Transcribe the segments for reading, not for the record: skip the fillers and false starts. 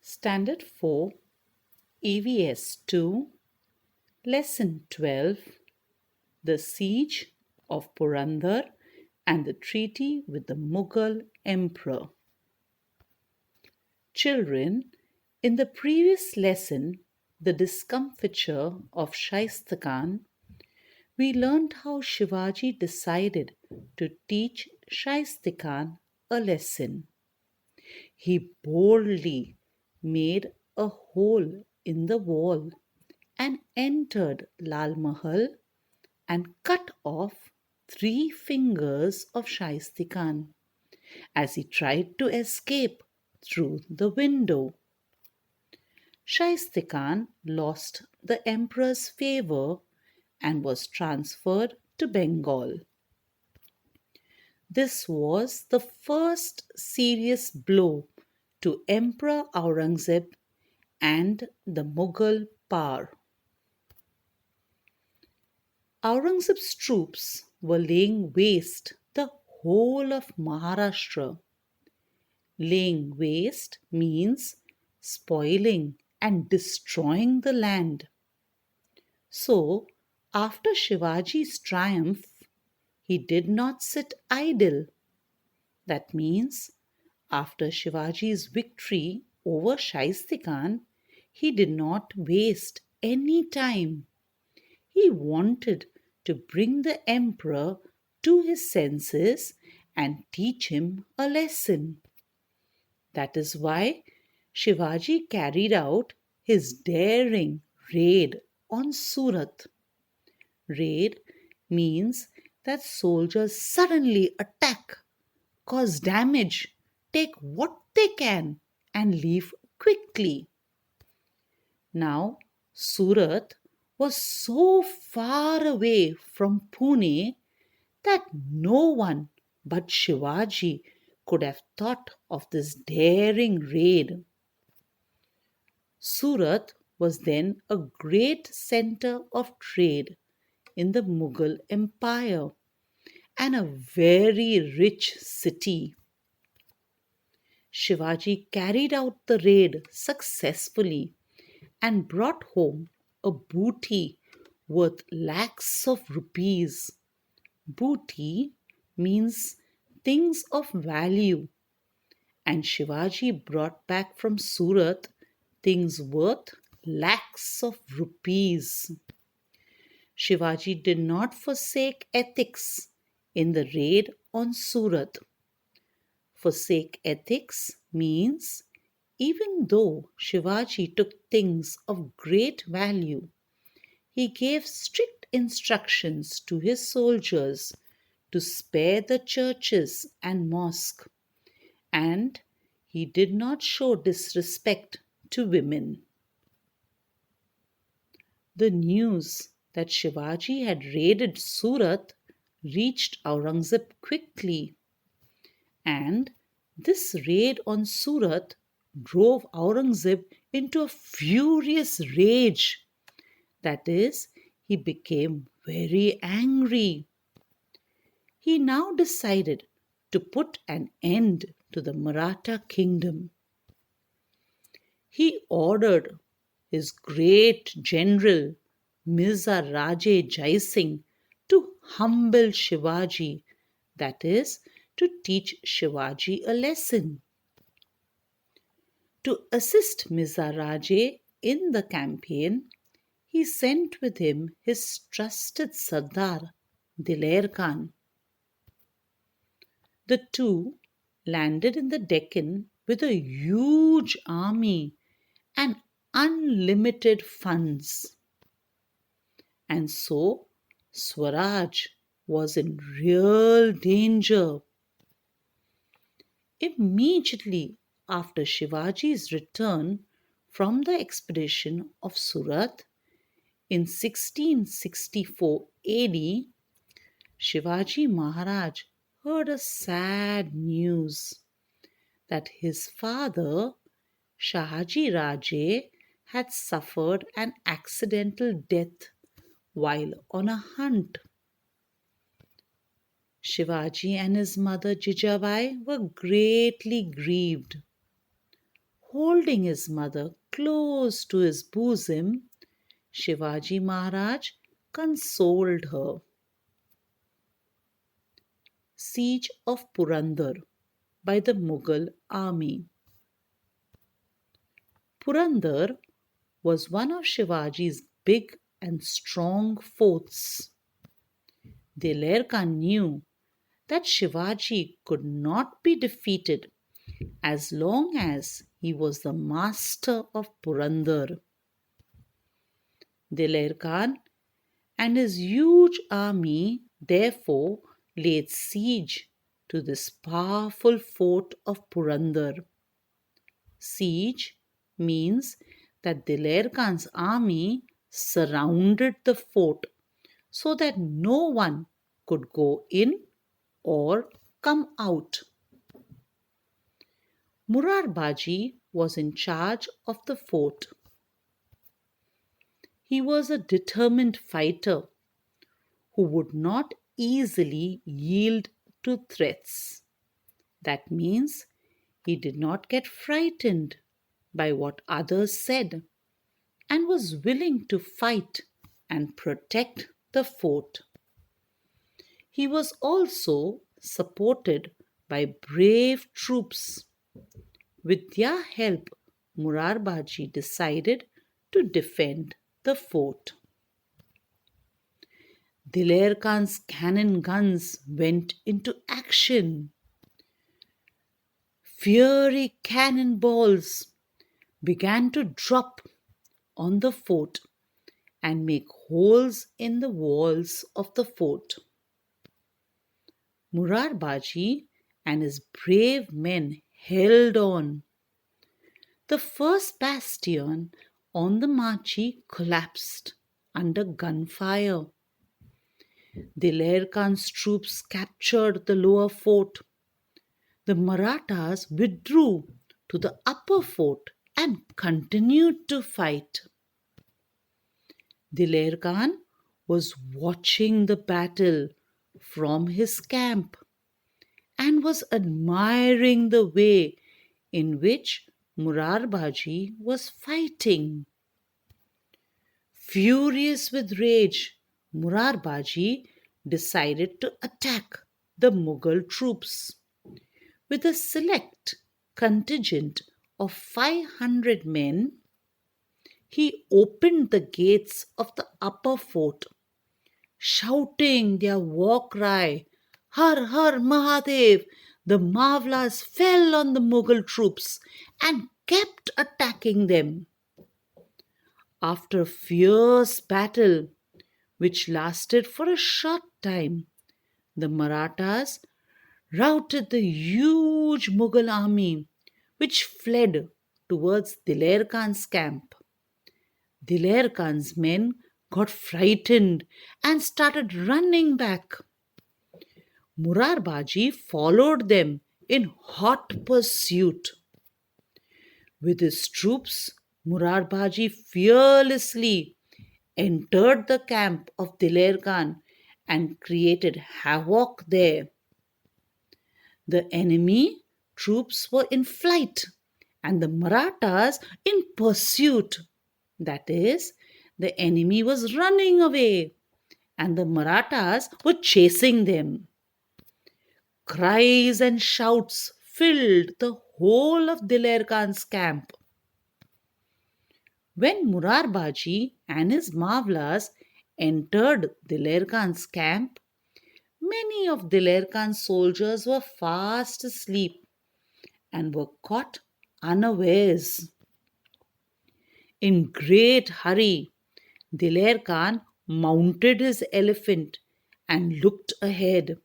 Standard 4, EVS2, Lesson 12, The Siege of Purandar and the Treaty with the Mughal Emperor. Children, in the previous lesson, The Discomfiture of Shaista Khan, we learned how Shivaji decided to teach Shaista Khan a lesson. He boldly made a hole in the wall and entered Lal Mahal and cut off 3 fingers of Shaista Khan as he tried to escape through the window. Shaista Khan lost the emperor's favor and was transferred to Bengal. This was the first serious blow to Emperor Aurangzeb and the Mughal power. Aurangzeb's troops were laying waste the whole of Maharashtra. Laying waste means spoiling and destroying the land. So, after Shivaji's triumph, he did not sit idle. That means, after Shivaji's victory over Shaista Khan, he did not waste any time. He wanted to bring the emperor to his senses and teach him a lesson. That is why Shivaji carried out his daring raid on Surat. Raid means that soldiers suddenly attack, cause damage, take what they can, and leave quickly. Now, Surat was so far away from Pune that no one but Shivaji could have thought of this daring raid. Surat was then a great center of trade in the Mughal Empire and a very rich city. Shivaji carried out the raid successfully and brought home a booty worth lakhs of rupees. Booty means things of value, and Shivaji brought back from Surat things worth lakhs of rupees. Shivaji did not forsake ethics in the raid on Surat. Forsake ethics means even though Shivaji took things of great value, he gave strict instructions to his soldiers to spare the churches and mosque, and he did not show disrespect to women. The news that Shivaji had raided Surat reached Aurangzeb quickly, and this raid on Surat drove Aurangzeb into a furious rage. That is, he became very angry. He now decided to put an end to the Maratha kingdom. He ordered his great general Mirza Raje Jai Singh to humble Shivaji, that is, to teach Shivaji a lesson. To assist Mirza Raje in the campaign, he sent with him his trusted Sardar, Diler Khan. The two landed in the Deccan with a huge army and unlimited funds. And so Swaraj was in real danger. Immediately after Shivaji's return from the expedition of Surat in 1664 AD, Shivaji Maharaj heard a sad news that his father, Shahaji Raje, had suffered an accidental death while on a hunt. Shivaji and his mother Jijabai were greatly grieved. Holding his mother close to his bosom, Shivaji Maharaj consoled her. Siege of Purandar by the Mughal army. Purandar was one of Shivaji's big and strong forts. Diler Khan knew that Shivaji could not be defeated as long as he was the master of Purandar. Diler Khan and his huge army therefore laid siege to this powerful fort of Purandar. Siege means that Diler Khan's army surrounded the fort so that no one could go in or come out. Murarbaji was in charge of the fort. He was a determined fighter who would not easily yield to threats. That means he did not get frightened by what others said and was willing to fight and protect the fort. He was also supported by brave troops. With their help, Murarbaji decided to defend the fort. Diler Khan's cannon guns went into action. Fiery cannonballs began to drop on the fort and make holes in the walls of the fort. Murarbaji and his brave men held on. The first bastion on the Machi collapsed under gunfire. Diler Khan's troops captured the lower fort. The Marathas withdrew to the upper fort and continued to fight. Diler Khan was watching the battle from his camp and was admiring the way in which Murarbaji was fighting. Furious with rage, Murarbaji decided to attack the Mughal troops. With a select contingent of 500 men, he opened the gates of the upper fort, shouting their war cry, Har Har Mahadev! The Mavlas fell on the Mughal troops and kept attacking them. After a fierce battle, which lasted for a short time, the Marathas routed the huge Mughal army, which fled towards Diler Khan's camp. Diler Khan's men got frightened and started running back. Murarbaji followed them in hot pursuit. With his troops, Murarbaji fearlessly entered the camp of Diler Khan and created havoc there. The enemy troops were in flight and the Marathas in pursuit. That is, the enemy was running away and the Marathas were chasing them. Cries and shouts filled the whole of Diler Khan's camp. When Murarbaji and his Mavlas entered Diler Khan's camp, many of Diler Khan's soldiers were fast asleep and were caught unawares. In great hurry, Diler Khan mounted his elephant and looked ahead.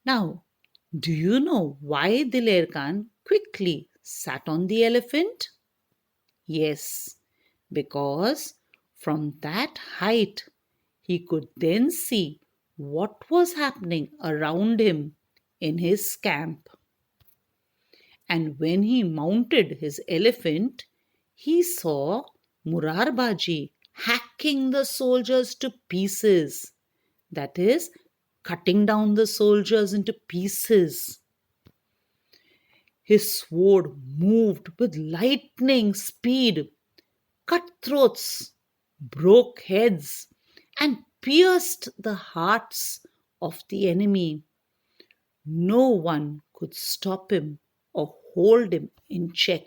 Now, do you know why Diler Khan quickly sat on the elephant? Yes, because from that height he could then see what was happening around him in his camp. And when he mounted his elephant, he saw Murarbaji hacking the soldiers to pieces. That is, cutting down the soldiers into pieces. His sword moved with lightning speed, cut throats, broke heads, and pierced the hearts of the enemy. No one could stop him or hold him in check.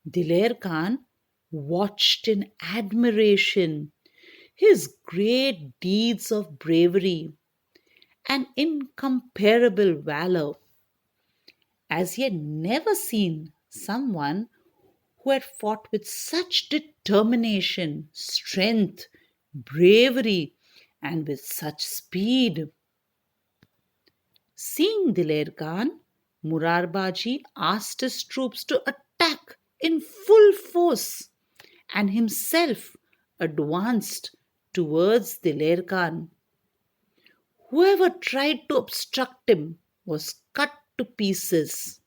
Diler Khan watched in admiration his great deeds of bravery and incomparable valor, as he had never seen someone who had fought with such determination, strength, bravery, and with such speed. Seeing Diler Khan, Murarbaji asked his troops to attack in full force and himself advanced towards Diler Khan. Whoever tried to obstruct him was cut to pieces.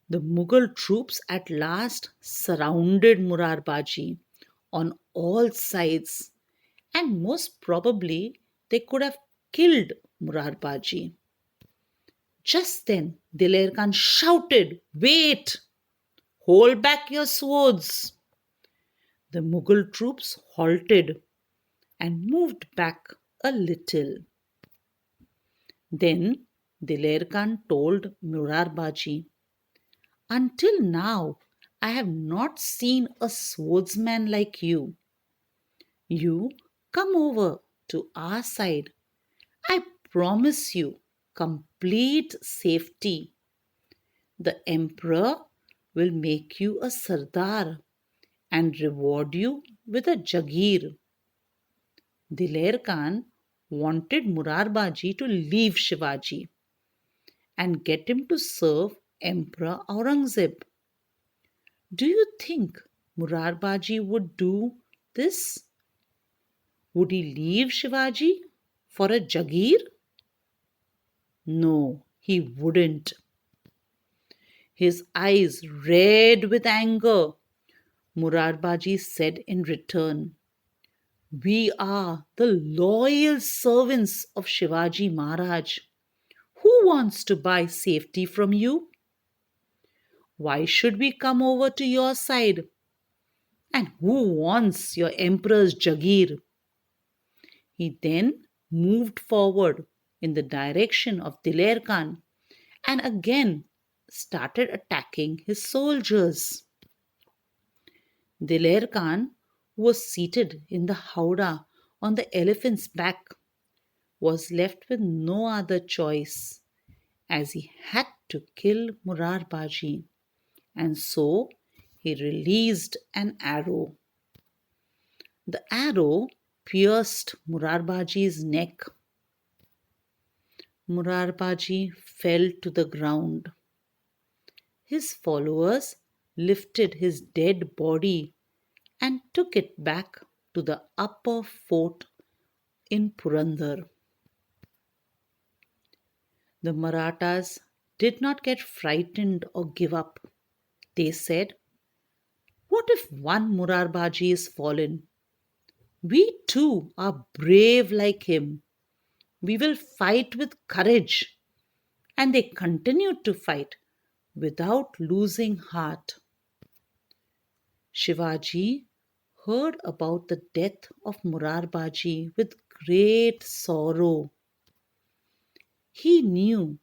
The Mughal troops at last surrounded Murarbaji on all sides, and most probably they could have killed Murarbaji. Just then, Diler Khan shouted, "Wait! Hold back your swords!" The Mughal troops halted and moved back a little. Then Diler Khan told Murarbaji, "Until now, I have not seen a swordsman like you. You come over to our side. I promise you complete safety. The emperor will make you a sardar and reward you with a jagir." Diler Khan wanted Murarbaji to leave Shivaji and get him to serve Emperor Aurangzeb. Do you think Murarbaji would do this? Would he leave Shivaji for a jagir? No, he wouldn't. His eyes red with anger, Murarbaji said in return, "We are the loyal servants of Shivaji Maharaj. Who wants to buy safety from you? Why should we come over to your side? And who wants your emperor's jagir?" He then moved forward in the direction of Diler Khan and again started attacking his soldiers. Diler Khan, who was seated in the howdah on the elephant's back, was left with no other choice as he had to kill Murarbaji, and so he released an arrow. The arrow pierced Murarbaji's neck. Murarbaji fell to the ground. His followers lifted his dead body and took it back to the upper fort in Purandar. The Marathas did not get frightened or give up. They said, "What if one Murarbaji is fallen? We too are brave like him. We will fight with courage." And they continued to fight without losing heart. Shivaji heard about the death of Murarbaji with great sorrow. He knew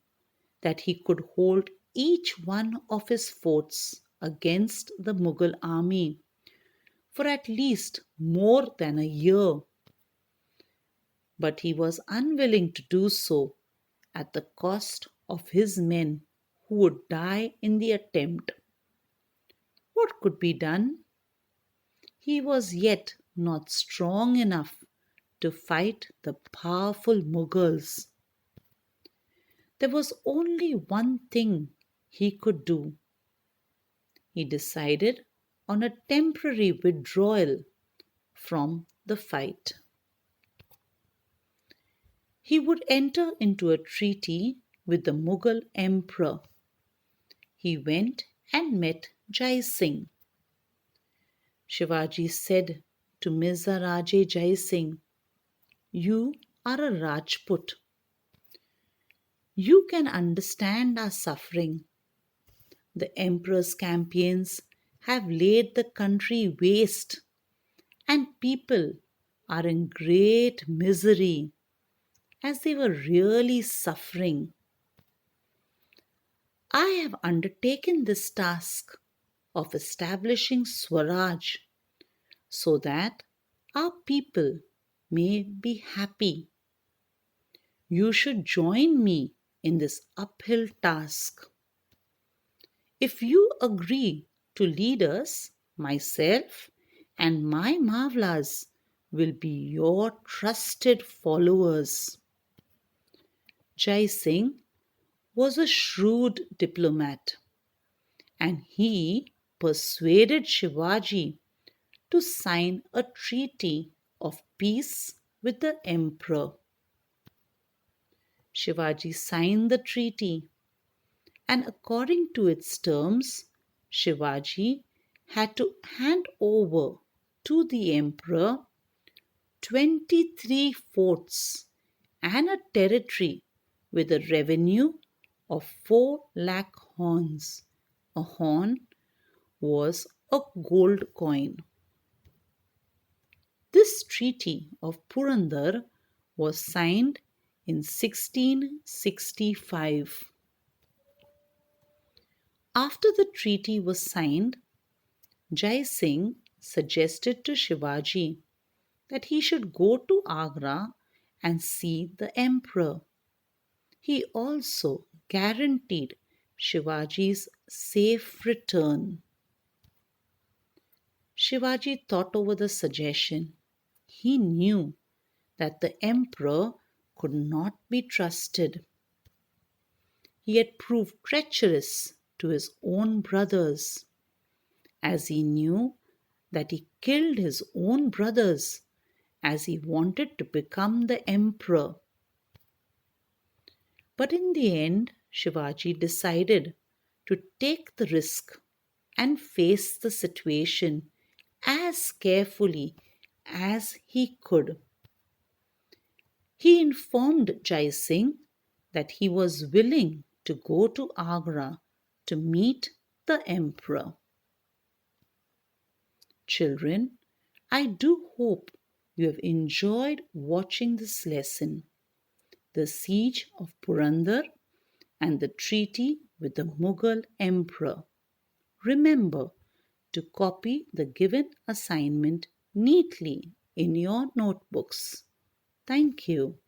that he could hold each one of his forts against the Mughal army for at least more than a year. But he was unwilling to do so at the cost of his men who would die in the attempt. What could be done? He was yet not strong enough to fight the powerful Mughals. There was only one thing he could do. He decided on a temporary withdrawal from the fight. He would enter into a treaty with the Mughal emperor. He went and met Jai Singh. Shivaji said to Mirza Raje Jai Singh, "You are a Rajput. You can understand our suffering. The emperor's campaigns have laid the country waste, and people are in great misery as they were really suffering. I have undertaken this task of establishing Swaraj so that our people may be happy. You should join me in this uphill task. If you agree to lead us, myself and my Mavlas will be your trusted followers. Jai Singh was a shrewd diplomat and he persuaded Shivaji to sign a treaty of peace with the emperor. Shivaji signed the treaty, and according to its terms, Shivaji had to hand over to the emperor 23 forts and a territory with a revenue of 4 lakh horns. A horn was a gold coin. This treaty of Purandar was signed in 1665. After the treaty was signed, Jai Singh suggested to Shivaji that he should go to Agra and see the emperor. He also guaranteed Shivaji's safe return. Shivaji thought over the suggestion. He knew that the emperor could not be trusted. He had proved treacherous to his own brothers, as he knew that he killed his own brothers as he wanted to become the emperor. But in the end, Shivaji decided to take the risk and face the situation as carefully as he could. He informed Jai Singh that he was willing to go to Agra to meet the emperor. Children, I do hope you have enjoyed watching this lesson, the siege of Purandar and the treaty with the Mughal emperor. Remember to copy the given assignment neatly in your notebooks. Thank you.